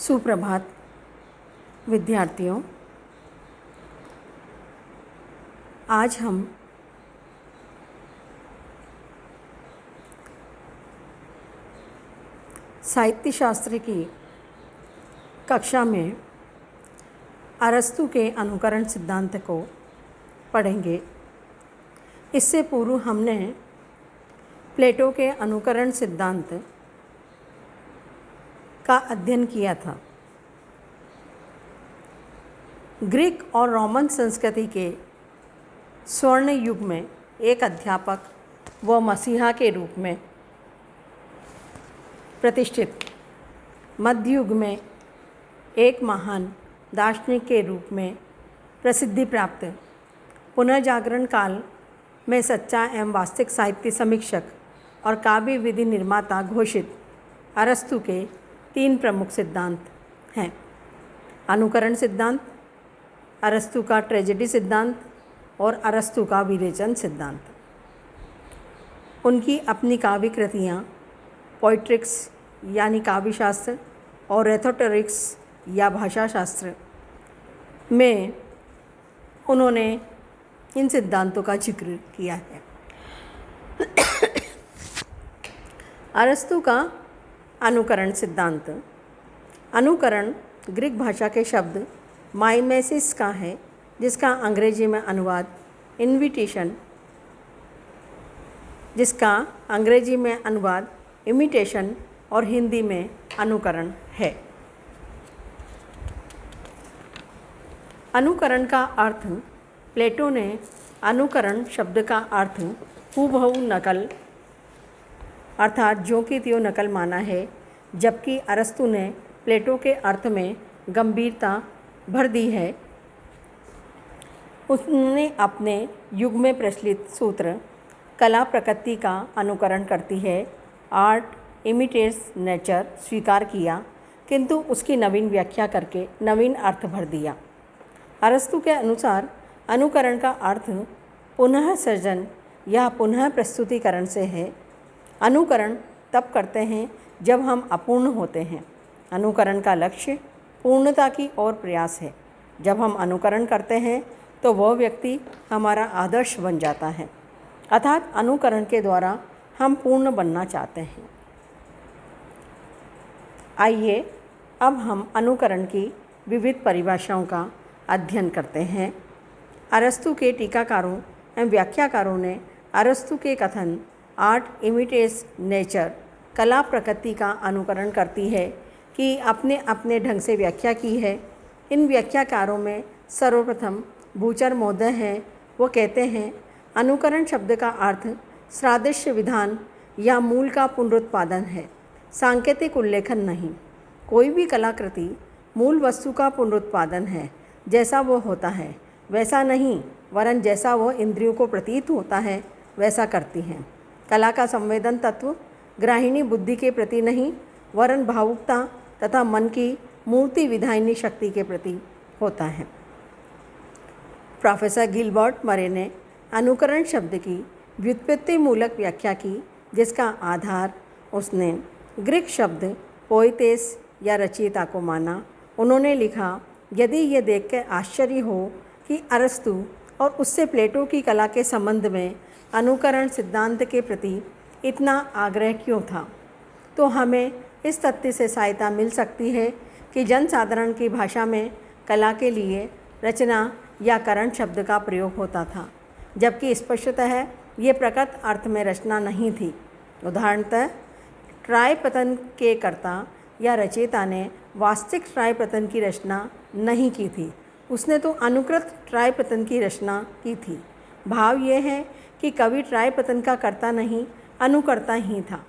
सुप्रभात विद्यार्थियों। आज हम साहित्य शास्त्र की कक्षा में अरस्तु के अनुकरण सिद्धांत को पढ़ेंगे। इससे पूर्व हमने प्लेटो के अनुकरण सिद्धांत का अध्ययन किया था। ग्रीक और रोमन संस्कृति के स्वर्ण युग में एक अध्यापक व मसीहा के रूप में प्रतिष्ठित, मध्य युग में एक महान दार्शनिक के रूप में प्रसिद्धि प्राप्त, पुनर्जागरण काल में सच्चा एवं वास्तविक साहित्य समीक्षक और काव्य विधि निर्माता घोषित अरस्तु के 3 प्रमुख सिद्धांत हैं। अनुकरण सिद्धांत, अरस्तु का ट्रेजेडी सिद्धांत और अरस्तु का विरेचन सिद्धांत। उनकी अपनी काव्य कृतियाँ पोइट्रिक्स यानी काव्यशास्त्र और रेथोटोरिक्स या भाषाशास्त्र में उन्होंने इन सिद्धांतों का जिक्र किया है। अरस्तु का अनुकरण सिद्धांत। अनुकरण ग्रीक भाषा के शब्द माइमेसिस का है, जिसका अंग्रेजी में अनुवाद इमिटेशन और हिंदी में अनुकरण है। अनुकरण का अर्थ, प्लेटो ने अनुकरण शब्द का अर्थ हूबहू नकल अर्थात ज्यों की त्यों नकल माना है, जबकि अरस्तु ने प्लेटो के अर्थ में गंभीरता भर दी है। उसने अपने युग में प्रचलित सूत्र कला प्रकृति का अनुकरण करती है, आर्ट इमिटेट्स नेचर स्वीकार किया, किंतु उसकी नवीन व्याख्या करके नवीन अर्थ भर दिया। अरस्तु के अनुसार अनुकरण का अर्थ पुनः सृजन या पुनः प्रस्तुतिकरण से है। अनुकरण तब करते हैं जब हम अपूर्ण होते हैं। अनुकरण का लक्ष्य पूर्णता की ओर प्रयास है। जब हम अनुकरण करते हैं तो वह व्यक्ति हमारा आदर्श बन जाता है, अर्थात अनुकरण के द्वारा हम पूर्ण बनना चाहते हैं। आइए अब हम अनुकरण की विविध परिभाषाओं का अध्ययन करते हैं। अरस्तु के टीकाकारों एवं व्याख्याकारों ने अरस्तु के कथन आर्ट इमिटेट्स नेचर, कला प्रकृति का अनुकरण करती है, कि अपने अपने ढंग से व्याख्या की है। इन व्याख्याकारों में सर्वप्रथम बूचर महोदय हैं। वो कहते हैं, अनुकरण शब्द का अर्थ सादृश्य विधान या मूल का पुनरुत्पादन है, सांकेतिक उल्लेखन नहीं। कोई भी कलाकृति मूल वस्तु का पुनरुत्पादन है। जैसा वो होता है वैसा नहीं, वरन जैसा वो इंद्रियों को प्रतीत होता है वैसा करती हैं। कला का संवेदन तत्व ग्राहिणी बुद्धि के प्रति नहीं, वरन भावुकता तथा मन की मूर्ति विधायिनी शक्ति के प्रति होता है। प्रोफेसर गिलबर्ट मरे ने अनुकरण शब्द की व्युत्पत्ति मूलक व्याख्या की, जिसका आधार उसने ग्रीक शब्द पोएतेस या रचयिता को माना। उन्होंने लिखा, यदि ये देखकर आश्चर्य हो कि अरस्तु और उससे प्लेटो की कला के संबंध में अनुकरण सिद्धांत के प्रति इतना आग्रह क्यों था, तो हमें इस तथ्य से सहायता मिल सकती है कि जनसाधारण की भाषा में कला के लिए रचना या करण शब्द का प्रयोग होता था, जबकि स्पष्टतः ये प्रकृत अर्थ में रचना नहीं थी। उदाहरणतः ट्रायपतन के कर्ता या रचयिता ने वास्तविक ट्रायपतन की रचना नहीं की थी, उसने तो अनुकृत ट्रायपतन की रचना की थी। भाव ये है कि कवि ट्रायपतन का कर्ता नहीं, अनुकर्ता ही था।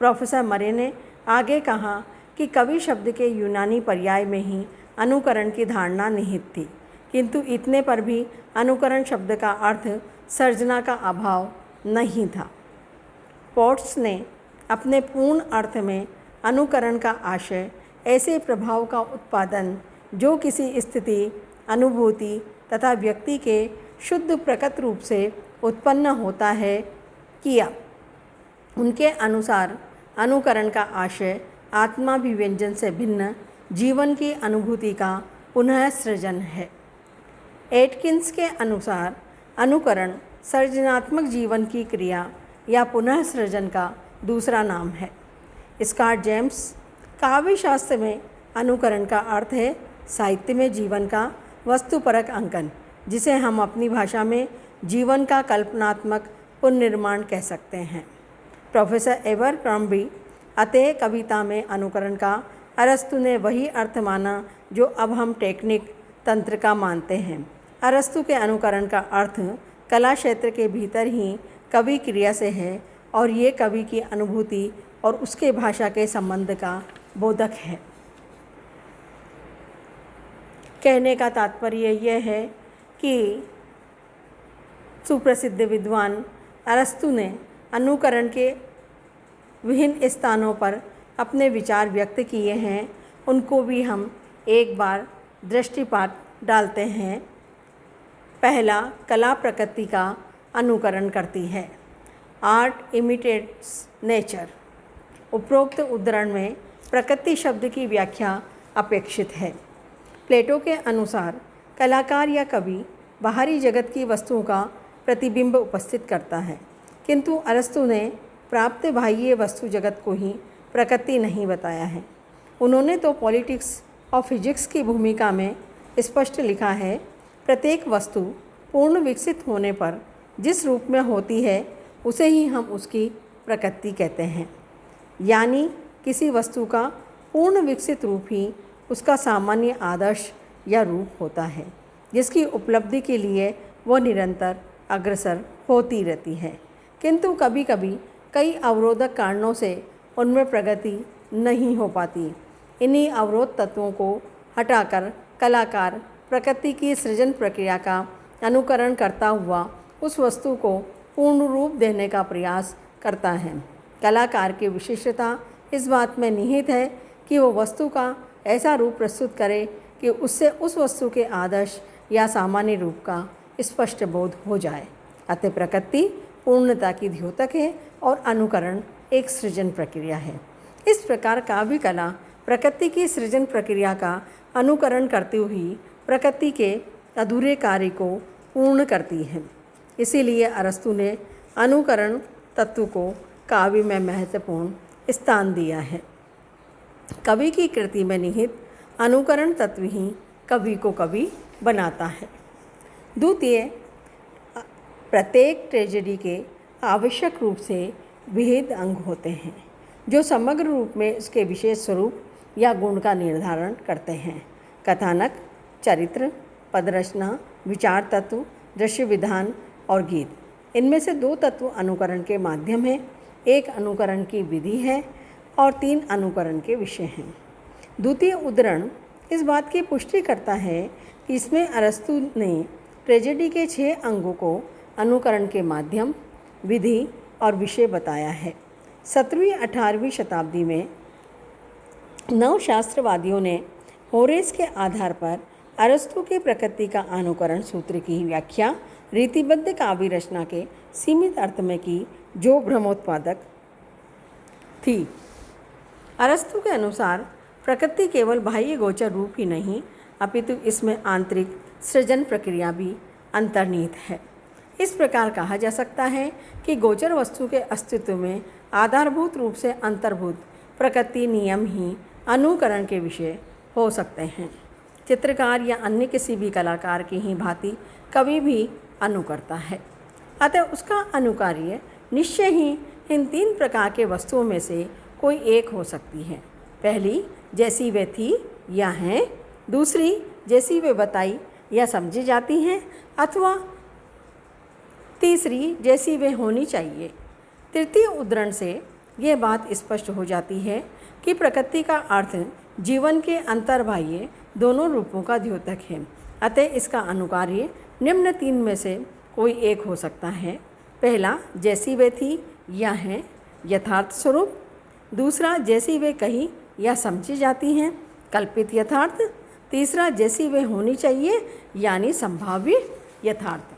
प्रोफेसर मरे ने आगे कहा कि कवि शब्द के यूनानी पर्याय में ही अनुकरण की धारणा निहित थी, किंतु इतने पर भी अनुकरण शब्द का अर्थ सर्जना का अभाव नहीं था। पोट्स ने अपने पूर्ण अर्थ में अनुकरण का आशय ऐसे प्रभाव का उत्पादन जो किसी स्थिति, अनुभूति तथा व्यक्ति के शुद्ध प्रकट रूप से उत्पन्न होता है, किया। उनके अनुसार अनुकरण का आशय आत्माभिव्यंजन से भिन्न जीवन की अनुभूति का पुनः सृजन है। एटकिंस के अनुसार अनुकरण सृजनात्मक जीवन की क्रिया या पुनः सृजन का दूसरा नाम है। स्कॉट जेम्स काव्य शास्त्र में अनुकरण का अर्थ है साहित्य में जीवन का वस्तुपरक अंकन, जिसे हम अपनी भाषा में जीवन का कल्पनात्मक पुनर्निर्माण कह सकते हैं। प्रोफेसर एबरक्रॉम्बी अतः कविता में अनुकरण का अरस्तु ने वही अर्थ माना जो अब हम टेक्निक तंत्र का मानते हैं। अरस्तु के अनुकरण का अर्थ कला क्षेत्र के भीतर ही कवि क्रिया से है और ये कवि की अनुभूति और उसके भाषा के संबंध का बोधक है। कहने का तात्पर्य यह है कि सुप्रसिद्ध विद्वान अरस्तु ने अनुकरण के विभिन्न स्थानों पर अपने विचार व्यक्त किए हैं, उनको भी हम एक बार दृष्टिपात डालते हैं। पहला, कला प्रकृति का अनुकरण करती है। Art imitates nature. उपरोक्त उद्धरण में प्रकृति शब्द की व्याख्या अपेक्षित है। प्लेटो के अनुसार कलाकार या कवि बाहरी जगत की वस्तुओं का प्रतिबिंब उपस्थित करता है, किंतु अरस्तु ने प्राप्त बाह्य वस्तु जगत को ही प्रकृति नहीं बताया है। उन्होंने तो पॉलिटिक्स और फिजिक्स की भूमिका में स्पष्ट लिखा है, प्रत्येक वस्तु पूर्ण विकसित होने पर जिस रूप में होती है उसे ही हम उसकी प्रकृति कहते हैं। यानी किसी वस्तु का पूर्ण विकसित रूप ही उसका सामान्य आदर्श या रूप होता है, जिसकी उपलब्धि के लिए वह निरंतर अग्रसर होती रहती है। किंतु कभी कभी कई अवरोधक कारणों से उनमें प्रगति नहीं हो पाती। इन्हीं अवरोध तत्वों को हटाकर कलाकार प्रकृति की सृजन प्रक्रिया का अनुकरण करता हुआ उस वस्तु को पूर्ण रूप देने का प्रयास करता है। कलाकार की विशिष्टता इस बात में निहित है कि वो वस्तु का ऐसा रूप प्रस्तुत करे कि उससे उस वस्तु के आदर्श या सामान्य रूप का स्पष्ट बोध हो जाए। अतः प्रकृति पूर्णता की द्योतक है और अनुकरण एक सृजन प्रक्रिया है। इस प्रकार काव्य कला प्रकृति की सृजन प्रक्रिया का अनुकरण करती हुई प्रकृति के अधूरे कार्य को पूर्ण करती है। इसीलिए अरस्तु ने अनुकरण तत्व को काव्य में महत्वपूर्ण स्थान दिया है। कवि की कृति में निहित अनुकरण तत्व ही कवि को कवि बनाता है। द्वितीय, प्रत्येक ट्रेजेडी के आवश्यक रूप से विहित अंग होते हैं जो समग्र रूप में उसके विशेष स्वरूप या गुण का निर्धारण करते हैं। कथानक, चरित्र, पदरचना, विचार तत्व, दृश्य विधान और गीत। इनमें से 2 तत्व अनुकरण के माध्यम हैं, 1 अनुकरण की विधि है और 3 अनुकरण के विषय हैं। द्वितीय उद्धरण इस बात की पुष्टि करता है कि इसमें अरस्तु ने ट्रेजेडी के 6 अंगों को अनुकरण के माध्यम, विधि और विषय बताया है। 17वीं-18वीं शताब्दी में नवशास्त्रवादियों ने होरेस के आधार पर अरस्तु के प्रकृति का अनुकरण सूत्र की व्याख्या रीतिबद्ध काव्य रचना के सीमित अर्थ में की, जो भ्रमोत्पादक थी। अरस्तु के अनुसार प्रकृति केवल बाह्य गोचर रूप ही नहीं, अपितु इसमें आंतरिक सृजन प्रक्रिया भी अंतर्निहित है। इस प्रकार कहा जा सकता है कि गोचर वस्तु के अस्तित्व में आधारभूत रूप से अंतर्भूत प्रकृति नियम ही अनुकरण के विषय हो सकते हैं। चित्रकार या अन्य किसी भी कलाकार की ही भांति कवि भी अनुकरता है, अतः उसका अनुकार्य निश्चय ही इन 3 प्रकार के वस्तुओं में से कोई एक हो सकती है। पहली, जैसी वे थी या हैं। दूसरी, जैसी वे बताई या समझी जाती हैं, अथवा तीसरी, जैसी वे होनी चाहिए। तृतीय उद्धरण से यह बात स्पष्ट हो जाती है कि प्रकृति का अर्थ जीवन के अंतर्बाह्य दोनों रूपों का द्योतक है। अतः इसका अनुकार्य निम्न 3 में से कोई एक हो सकता है। पहला, जैसी वे थी या हैं, यथार्थ स्वरूप। दूसरा, जैसी वे कही या समझी जाती हैं, कल्पित यथार्थ। तीसरा, जैसी वे होनी चाहिए, यानी संभाव्य यथार्थ।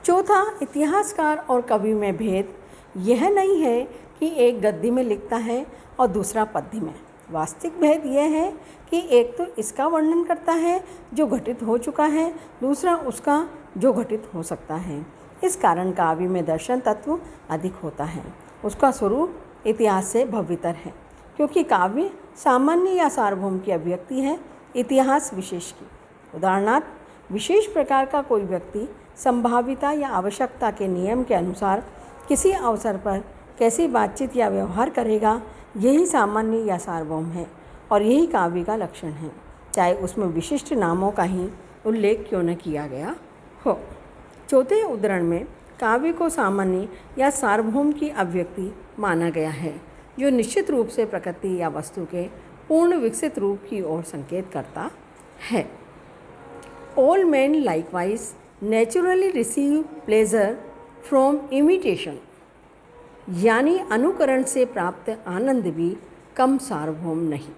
चौथा, इतिहासकार और कवि में भेद यह नहीं है कि कि एक गद्य में लिखता है और दूसरा पद्य में। वास्तविक भेद यह है कि एक तो इसका वर्णन करता है जो घटित हो चुका है, दूसरा उसका जो घटित हो सकता है। इस कारण काव्य में दर्शन तत्व अधिक होता है, उसका स्वरूप इतिहास से भव्यतर है, क्योंकि काव्य सामान्य या सार्वभौम की अभिव्यक्ति है, इतिहास विशेष की। उदाहरणार्थ विशेष प्रकार का कोई व्यक्ति संभाव्यता या आवश्यकता के नियम के अनुसार किसी अवसर पर कैसी बातचीत या व्यवहार करेगा, यही सामान्य या सार्वभौम है और यही काव्य का लक्षण है, चाहे उसमें विशिष्ट नामों का ही उल्लेख क्यों न किया गया हो। चौथे उद्धरण में काव्य को सामान्य या सार्वभौम की अभिव्यक्ति माना गया है, जो निश्चित रूप से प्रकृति या वस्तु के पूर्ण विकसित रूप की ओर संकेत करता है। All men likewise naturally receive pleasure from imitation, यानी अनुकरण से प्राप्त आनंद भी कम सार्वभौम नहीं।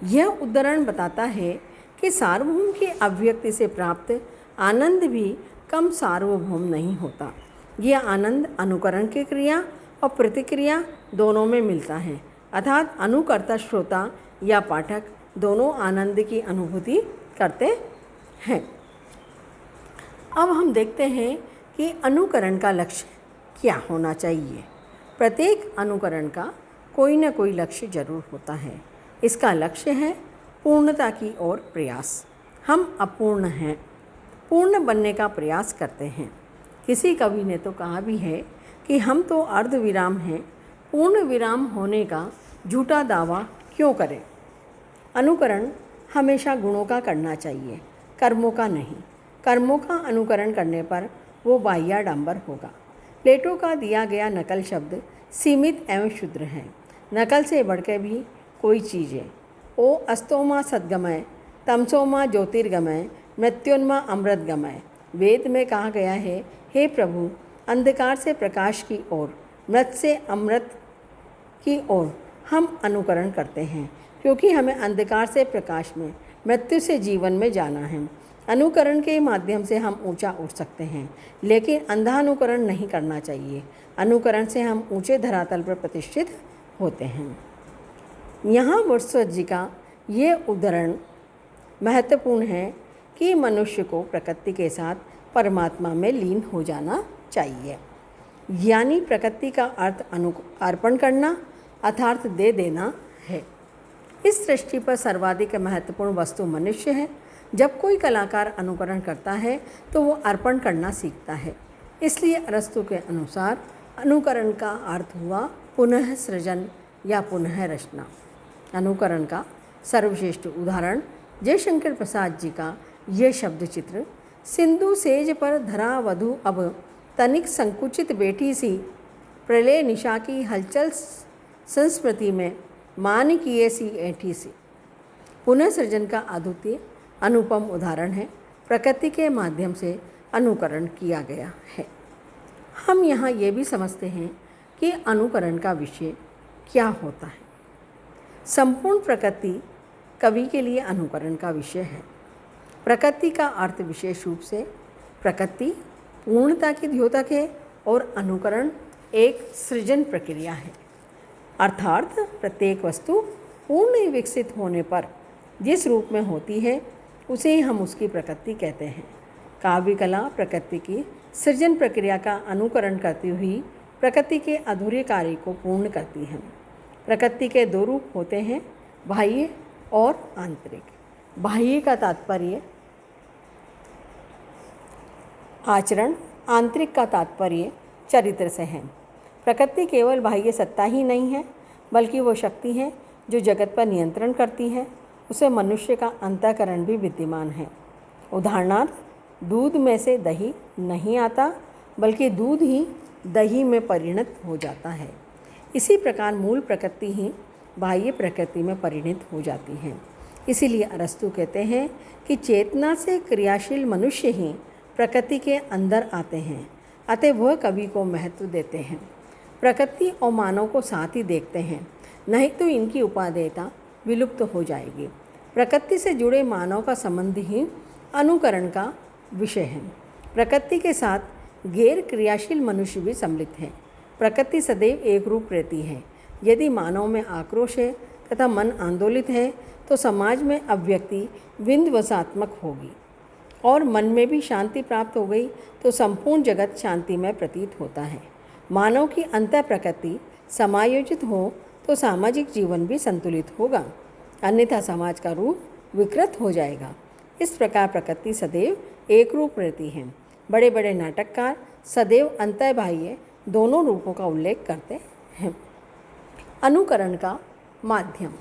यह उद्धरण बताता है कि सार्वभौम की अभिव्यक्ति से प्राप्त आनंद भी कम सार्वभौम नहीं होता। यह आनंद अनुकरण की क्रिया और प्रतिक्रिया दोनों में मिलता है, अर्थात अनुकर्ता श्रोता या पाठक दोनों आनंद की अनुभूति करते हैं। अब हम देखते हैं कि अनुकरण का लक्ष्य क्या होना चाहिए। प्रत्येक अनुकरण का कोई न कोई लक्ष्य जरूर होता है। इसका लक्ष्य है पूर्णता की ओर प्रयास। हम अपूर्ण हैं, पूर्ण बनने का प्रयास करते हैं। किसी कवि ने तो कहा भी है कि हम तो अर्धविराम हैं, पूर्ण विराम होने का झूठा दावा क्यों करें। अनुकरण हमेशा गुणों का करना चाहिए, कर्मों का नहीं। कर्मों का अनुकरण करने पर वो बाह्याडंबर होगा। प्लेटो का दिया गया नकल शब्द सीमित एवं क्षुद्र है। नकल से बढ़कर भी कोई चीज़ है। ओ अस्तोमा सद्गमय, तमसोमा ज्योतिर्गमय, मृत्योन्मा अमृतगमय। वेद में कहा गया है, हे प्रभु, अंधकार से प्रकाश की ओर, मृत से अमृत की ओर हम अनुकरण करते हैं, क्योंकि हमें अंधकार से प्रकाश में, मृत्यु से जीवन में जाना है। अनुकरण के माध्यम से हम ऊंचा उठ सकते हैं, लेकिन अंधा अनुकरण नहीं करना चाहिए। अनुकरण से हम ऊंचे धरातल पर प्रतिष्ठित होते हैं। यहाँ वर्dsworth जी का ये उद्धरण महत्वपूर्ण है कि मनुष्य को प्रकृति के साथ परमात्मा में लीन हो जाना चाहिए, यानी प्रकृति का अर्थ अर्पण करना अर्थात दे देना है। इस सृष्टि पर सर्वाधिक महत्वपूर्ण वस्तु मनुष्य है। जब कोई कलाकार अनुकरण करता है तो वो अर्पण करना सीखता है। इसलिए अरस्तु के अनुसार अनुकरण का अर्थ हुआ पुनः सृजन या पुनः रचना। अनुकरण का सर्वश्रेष्ठ उदाहरण जयशंकर प्रसाद जी का ये शब्द चित्र, सिंधु सेज पर धरा वधु अब तनिक संकुचित बेटी सी, प्रलय निशा की हलचल संस्मृति में मान किए सी ऐठी सी। पुनः सृजन का अद्वितीय अनुपम उदाहरण है। प्रकृति के माध्यम से अनुकरण किया गया है। हम यहाँ ये भी समझते हैं कि अनुकरण का विषय क्या होता है। संपूर्ण प्रकृति कवि के लिए अनुकरण का विषय है। प्रकृति का अर्थ विशेष रूप से प्रकृति पूर्णता की द्योतक है और अनुकरण एक सृजन प्रक्रिया है, अर्थात प्रत्येक वस्तु पूर्ण विकसित होने पर जिस रूप में होती है उसे ही हम उसकी प्रकृति कहते हैं। काव्य कला प्रकृति की सृजन प्रक्रिया का अनुकरण करती हुई प्रकृति के अधूरे कार्य को पूर्ण करती है। प्रकृति के दो रूप होते हैं, बाह्य और आंतरिक। बाह्य का तात्पर्य आचरण, आंतरिक का तात्पर्य चरित्र से है। प्रकृति केवल बाह्य सत्ता ही नहीं है, बल्कि वो शक्ति है जो जगत पर नियंत्रण करती है। उसे मनुष्य का अंतःकरण भी विद्यमान है। उदाहरणार्थ, दूध में से दही नहीं आता, बल्कि दूध ही दही में परिणत हो जाता है। इसी प्रकार मूल प्रकृति ही बाह्य प्रकृति में परिणत हो जाती है। इसीलिए अरस्तु कहते हैं कि चेतना से क्रियाशील मनुष्य ही प्रकृति के अंदर आते हैं, अतः वह कवि को महत्व देते हैं। प्रकृति और मानव को साथ ही देखते हैं, नहीं तो इनकी उपादेयता विलुप्त हो जाएगी। प्रकृति से जुड़े मानव का संबंध ही अनुकरण का विषय है। प्रकृति के साथ गैर क्रियाशील मनुष्य भी सम्मिलित हैं। प्रकृति सदैव एक रूप रहती है। यदि मानव में आक्रोश है तथा मन आंदोलित है तो समाज में अभिव्यक्ति विध्वंसात्मक होगी, और मन में भी शांति प्राप्त हो गई तो संपूर्ण जगत शांतिमय प्रतीत होता है। मानव की अंतः प्रकृति समायोजित हो तो सामाजिक जीवन भी संतुलित होगा, अन्यथा समाज का रूप विकृत हो जाएगा। इस प्रकार प्रकृति सदैव एक रूप रहती है। बड़े बड़े नाटककार सदैव अंतः बाह्य दोनों रूपों का उल्लेख करते हैं। अनुकरण का माध्यम।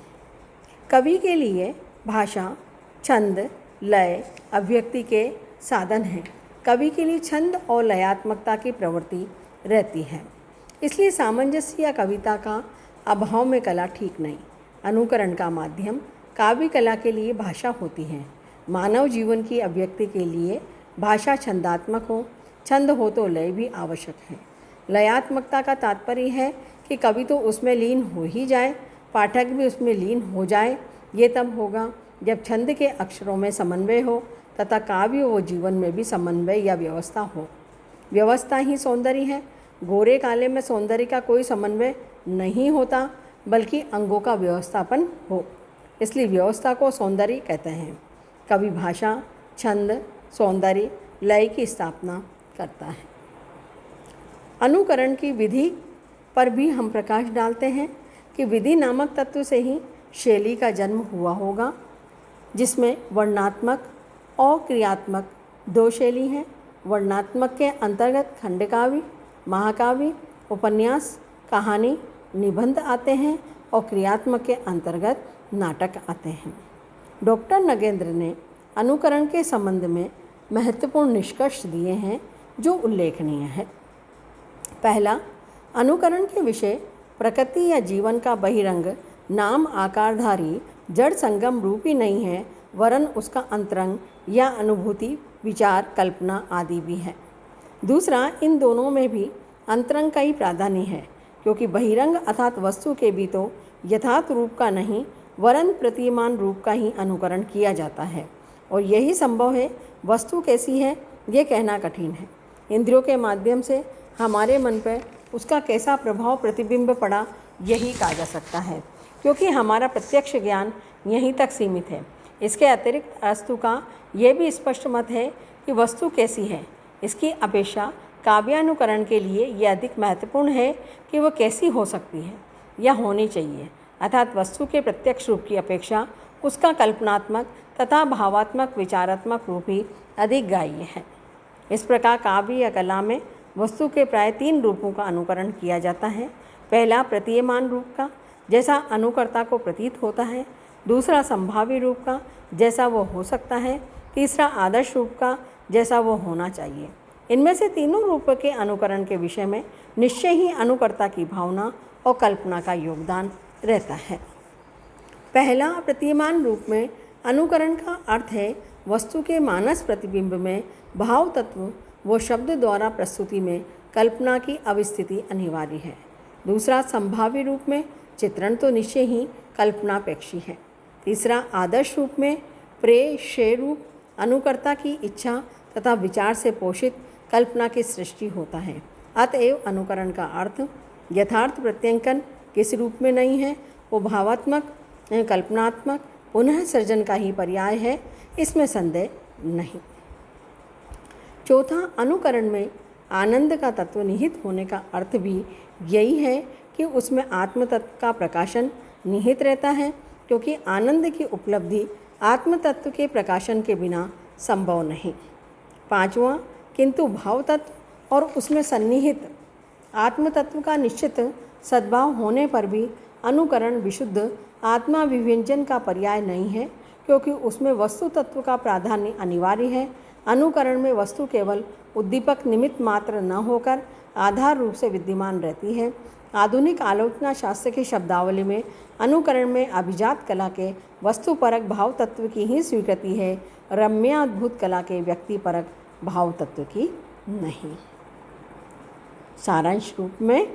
कवि के लिए भाषा, छंद, लय अभिव्यक्ति के साधन हैं। कवि के लिए छंद और लयात्मकता की प्रवृत्ति रहती है, इसलिए सामंजस्य या कविता का अभाव में कला ठीक नहीं। अनुकरण का माध्यम काव्य कला के लिए भाषा होती है। मानव जीवन की अभिव्यक्ति के लिए भाषा छंदात्मक हो, छंद हो तो लय भी आवश्यक है। लयात्मकता का तात्पर्य है कि कवि तो उसमें लीन हो ही जाए, पाठक भी उसमें लीन हो जाए। ये तब होगा जब छंद के अक्षरों में समन्वय हो तथा काव्य व जीवन में भी समन्वय या व्यवस्था हो। व्यवस्था ही सौंदर्य है। गोरे काले में सौंदर्य का कोई समन्वय नहीं होता, बल्कि अंगों का व्यवस्थापन हो, इसलिए व्यवस्था को सौंदर्य कहते हैं। कवि भाषा, छंद, सौंदर्य, लय की स्थापना करता है। अनुकरण की विधि पर भी हम प्रकाश डालते हैं कि विधि नामक तत्व से ही शैली का जन्म हुआ होगा, जिसमें वर्णनात्मक और क्रियात्मक दो शैली हैं। वर्णनात्मक के अंतर्गत खंडकाव्य, महाकाव्य, उपन्यास, कहानी, निबंध आते हैं और क्रियात्मक के अंतर्गत नाटक आते हैं। डॉक्टर नगेंद्र ने अनुकरण के संबंध में महत्वपूर्ण निष्कर्ष दिए हैं जो उल्लेखनीय है। पहला, अनुकरण के विषय प्रकृति या जीवन का बहिरंग नाम आकारधारी जड़ संगम रूप ही नहीं है, वरन उसका अंतरंग या अनुभूति, विचार, कल्पना आदि भी है। दूसरा, इन दोनों में भी अंतरंग का ही प्राधान्य है, क्योंकि बहिरंग अर्थात वस्तु के भी तो यथार्थ रूप का नहीं वरन प्रतीयमान रूप का ही अनुकरण किया जाता है, और यही संभव है। वस्तु कैसी है ये कहना कठिन है। इंद्रियों के माध्यम से हमारे मन पर उसका कैसा प्रभाव प्रतिबिंब पड़ा यही कहा जा सकता है, क्योंकि हमारा प्रत्यक्ष ज्ञान यहीं तक सीमित है। इसके अतिरिक्त अरस्तु का यह भी स्पष्ट मत है कि वस्तु कैसी है, इसकी अपेक्षा काव्यानुकरण के लिए यह अधिक महत्वपूर्ण है कि वह कैसी हो सकती है या होनी चाहिए, अर्थात वस्तु के प्रत्यक्ष रूप की अपेक्षा उसका कल्पनात्मक तथा भावात्मक विचारात्मक रूप ही अधिक ग्राह्य है। इस प्रकार काव्य या कला में वस्तु के प्राय 3 रूपों का अनुकरण किया जाता है। पहला, प्रतीयमान रूप का, जैसा अनुकर्ता को प्रतीत होता है। दूसरा, संभाव्य रूप का, जैसा वो हो सकता है। तीसरा, आदर्श रूप का, जैसा वो होना चाहिए। इनमें से तीनों रूप के अनुकरण के विषय में निश्चय ही अनुकर्ता की भावना और कल्पना का योगदान रहता है। पहला, प्रतीयमान रूप में अनुकरण का अर्थ है वस्तु के मानस प्रतिबिंब में भाव तत्व वो शब्द द्वारा प्रस्तुति में कल्पना की अवस्थिति अनिवार्य है। दूसरा, संभाव्य रूप में चित्रण तो निश्चय ही कल्पनापेक्षी है। तीसरा, आदर्श रूप में प्रेषय रूप अनुकर्ता की इच्छा तथा विचार से पोषित कल्पना की सृष्टि होता है। अतएव अनुकरण का अर्थ यथार्थ प्रत्यंकन किस रूप में नहीं है, वो भावात्मक, कल्पनात्मक पुनः सृजन का ही पर्याय है, इसमें संदेह नहीं। चौथा, अनुकरण में आनंद का तत्व निहित होने का अर्थ भी यही है कि उसमें आत्म तत्व का प्रकाशन निहित रहता है, क्योंकि आनंद की उपलब्धि आत्म तत्व के प्रकाशन के बिना संभव नहीं। पांचवा, किंतु भाव तत्व और उसमें सन्निहित आत्म तत्व का निश्चित सद्भाव होने पर भी अनुकरण विशुद्ध आत्मा विव्यंजन का पर्याय नहीं है, क्योंकि उसमें वस्तु तत्व का प्राधान्य अनिवार्य है। अनुकरण में वस्तु केवल उद्दीपक निमित्त मात्र न होकर आधार रूप से विद्यमान रहती है। आधुनिक आलोचना शास्त्र की शब्दावली में अनुकरण में अभिजात कला के वस्तुपरक भाव तत्व की ही स्वीकृति है, रम्याद्भुत कला के व्यक्तिपरक भाव तत्व की नहीं। सारांश रूप में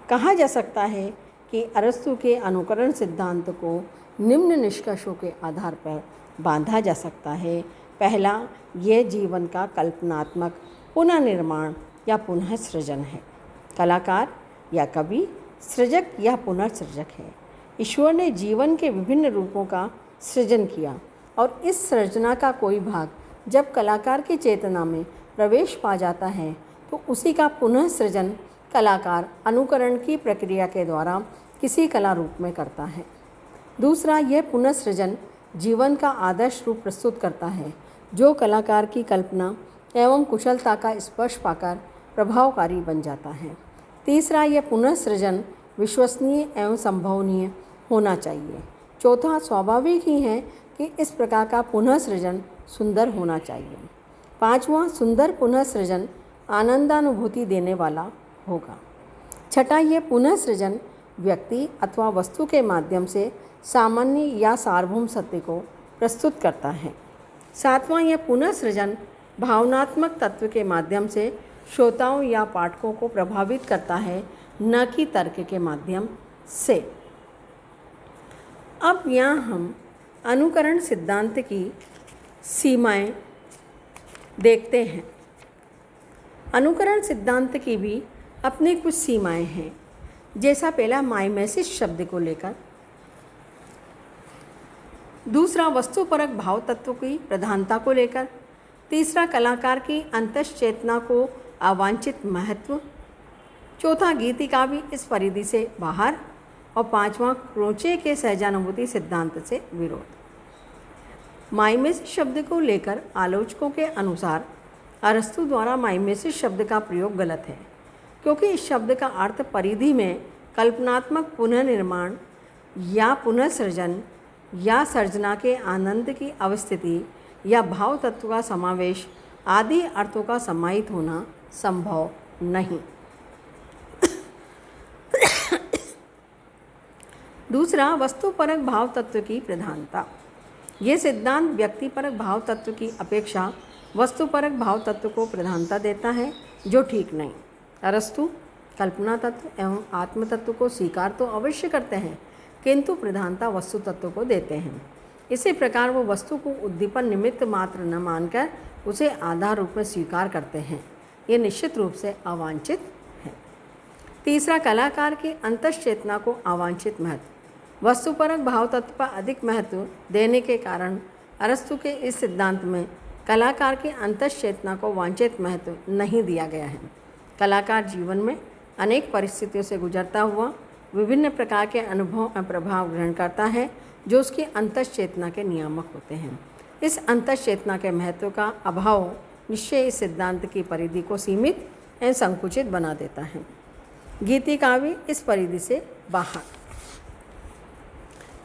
कहा जा सकता है कि अरस्तु के अनुकरण सिद्धांत को निम्न निष्कर्षों के आधार पर बांधा जा सकता है। पहला, यह जीवन का कल्पनात्मक पुनर्निर्माण या पुनः सृजन है। कलाकार या कवि सृजक या पुनर्सृजक है। ईश्वर ने जीवन के विभिन्न रूपों का सृजन किया और इस सृजना का कोई भाग जब कलाकार की चेतना में प्रवेश पा जाता है तो उसी का पुनः सृजन कलाकार अनुकरण की प्रक्रिया के द्वारा किसी कला रूप में करता है। दूसरा, यह पुनः सृजन जीवन का आदर्श रूप प्रस्तुत करता है जो कलाकार की कल्पना एवं कुशलता का स्पर्श पाकर प्रभावकारी बन जाता है। तीसरा, यह पुनः सृजन विश्वसनीय एवं संभवनीय होना चाहिए। चौथा, स्वाभाविक ही है कि इस प्रकार का पुनः सृजन सुंदर होना चाहिए। पांचवा, सुंदर पुनः सृजन आनंदानुभूति देने वाला होगा। छठा, यह पुनः सृजन व्यक्ति अथवा वस्तु के माध्यम से सामान्य या सार्वभौम सत्य को प्रस्तुत करता है। सातवां, यह पुनः सृजन भावनात्मक तत्व के माध्यम से श्रोताओं या पाठकों को प्रभावित करता है, न कि तर्क के माध्यम से। अब यहाँ हम अनुकरण सिद्धांत की सीमाएं देखते हैं। अनुकरण सिद्धांत की भी अपनी कुछ सीमाएं हैं। जैसा पहला माइमेसिस शब्द को लेकर, दूसरा वस्तुपरक भाव तत्व की प्रधानता को लेकर, तीसरा कलाकार की अंतश्चेतना को अवांछित महत्व, चौथा गीतिकाव्य इस परिधि से बाहर और पांचवा क्रोचे के सहजानुभूति सिद्धांत से विरोध। माइमेसिस शब्द को लेकर आलोचकों के अनुसार अरस्तु द्वारा माइमेसिस शब्द का प्रयोग गलत है, क्योंकि इस शब्द का अर्थ परिधि में कल्पनात्मक पुनर्निर्माण या पुनर्सृजन या सर्जना के आनंद की अवस्थिति या भाव तत्व का समावेश आदि अर्थों का समाहित होना संभव नहीं। दूसरा, वस्तुपरक भाव तत्व की प्रधानता। ये सिद्धांत व्यक्तिपरक भाव तत्व की अपेक्षा वस्तुपरक भाव तत्व को प्रधानता देता है, जो ठीक नहीं। अरस्तु कल्पना तत्व एवं आत्म तत्व को स्वीकार तो अवश्य करते हैं, किंतु प्रधानता वस्तु तत्व को देते हैं। इसी प्रकार वो वस्तु को उद्दीपन निमित्त मात्र न मानकर उसे आधार रूप में स्वीकार करते हैं। ये निश्चित रूप से अवांछित है। तीसरा, कलाकार की अंतश्चेतना को अवांछित महत्व। वस्तुपरक भाव तत्व पर अधिक महत्व देने के कारण अरस्तु के इस सिद्धांत में कलाकार की अंतश्चेतना को वांछित महत्व नहीं दिया गया है। कलाकार जीवन में अनेक परिस्थितियों से गुजरता हुआ विभिन्न प्रकार के अनुभव और प्रभाव ग्रहण करता है जो उसकी अंतश्चेतना के नियामक होते हैं। इस अंतश्चेतना के महत्व का अभाव निश्चय इस सिद्धांत की परिधि को सीमित एवं संकुचित बना देता है। गीति काव्य इस परिधि से बाहर।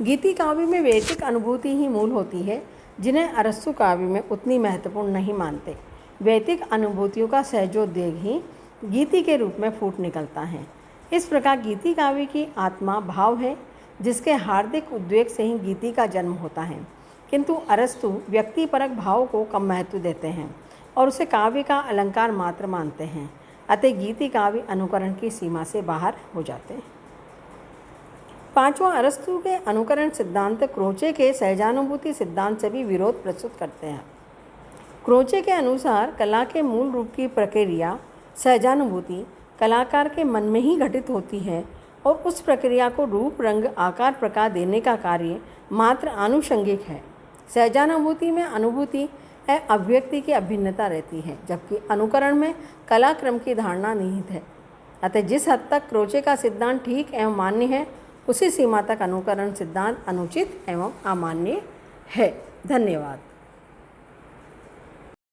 गीति काव्य में वैयक्तिक अनुभूति ही मूल होती है, जिन्हें अरस्तु काव्य में उतनी महत्वपूर्ण नहीं मानते। वैयक्तिक अनुभूतियों का सहजोद्वेग ही गीति के रूप में फूट निकलता है। इस प्रकार गीति काव्य की आत्मा भाव है, जिसके हार्दिक उद्वेग से ही गीति का जन्म होता है। किंतु अरस्तु व्यक्तिपरक भाव को कम महत्व देते हैं और उसे काव्य का अलंकार मात्र मानते हैं। अतः गीति काव्य अनुकरण की सीमा से बाहर हो जाते हैं। पांचवा, अरस्तु के अनुकरण सिद्धांत क्रोचे के सहजानुभूति सिद्धांत से भी विरोध प्रस्तुत करते हैं। क्रोचे के अनुसार कला के मूल रूप की प्रक्रिया सहजानुभूति कलाकार के मन में ही घटित होती है और उस प्रक्रिया को रूप रंग आकार प्रकार देने का कार्य मात्र आनुषंगिक है। सहजानुभूति में अनुभूति और अभिव्यक्ति की अभिन्नता रहती है, जबकि अनुकरण में कलाक्रम की धारणा निहित है। अतः जिस हद तक क्रोचे का सिद्धांत ठीक एवं मान्य है, उसी सीमा तक अनुकरण सिद्धांत अनुचित एवं अमान्य है। धन्यवाद।